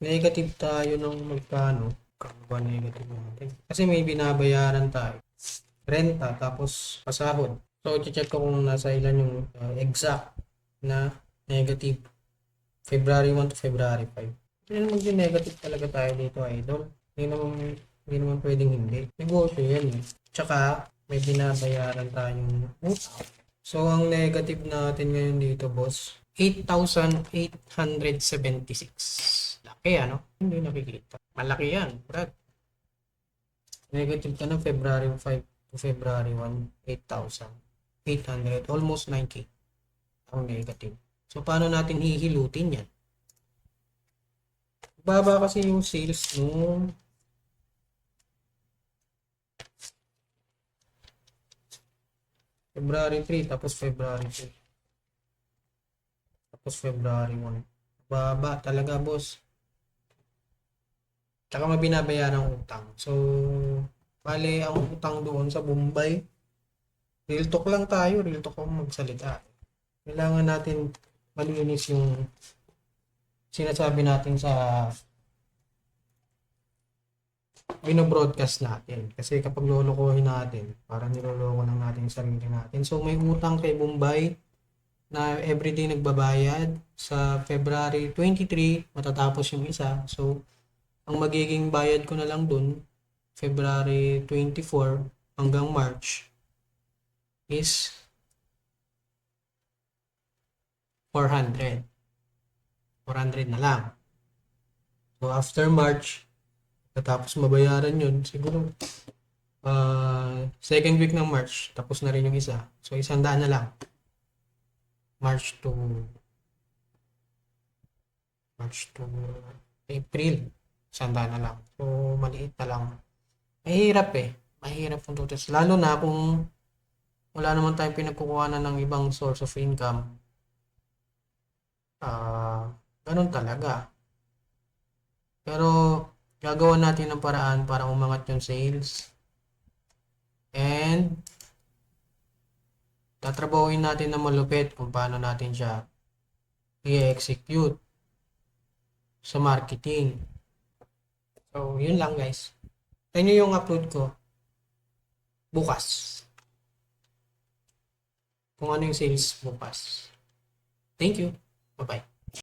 Negative tayo ng magkano? Kano ba negative natin? Kasi may binabayaran tayo. Renta, tapos pasahod. So, check ko kung nasa ilan yung exact na negative. February 1 to February 5. Hindi naman yung negative talaga tayo dito, idol. Hindi naman pwedeng hindi. Negosyo yan eh. Tsaka, may binabayaran tayong utang. So, ang negative natin ngayon dito, boss, 8,876. Laki, ano? Hindi nakikita. Malaki yan, Brad. Negative ka ng February 5 to February 1, 8,800. Almost 9K ang negative. So, paano natin hihilutin yan? Baba kasi yung sales nung February 3, tapos February 2, tapos February 1. Baba talaga, boss. Tsaka mabinabayaran ang utang. So, bale, ang utang doon sa Bombay, real talk lang tayo, real talk ang magsalita. Kailangan natin malinis yung sinasabi natin sa binobroadcast natin. Kasi kapag lolokohin natin, parang niloloko lang natin yung sarili natin. So, may utang kay Bombay na everyday nagbabayad. Sa February 23, matatapos yung isa. So, ang magiging bayad ko na lang dun, February 24 hanggang March, is 400. 400 na lang. So, after March, tapos mabayaran yun, siguro second week ng March, tapos na rin yung isa. So, 100 na lang. March to April, 100 na lang. So, maliit na lang. Mahirap eh. Mahirap kung tutos. Lalo na kung wala naman tayong pinagkukuhanan ng ibang source of income. Ganun talaga. Pero, gagawa natin ng paraan para umangat yung sales. And, tatrabahuin natin na malupit kung paano natin siya i-execute sa marketing. So, yun lang guys. Ito yung upload ko bukas. Kung ano yung sales bukas. Thank you. Bye-bye.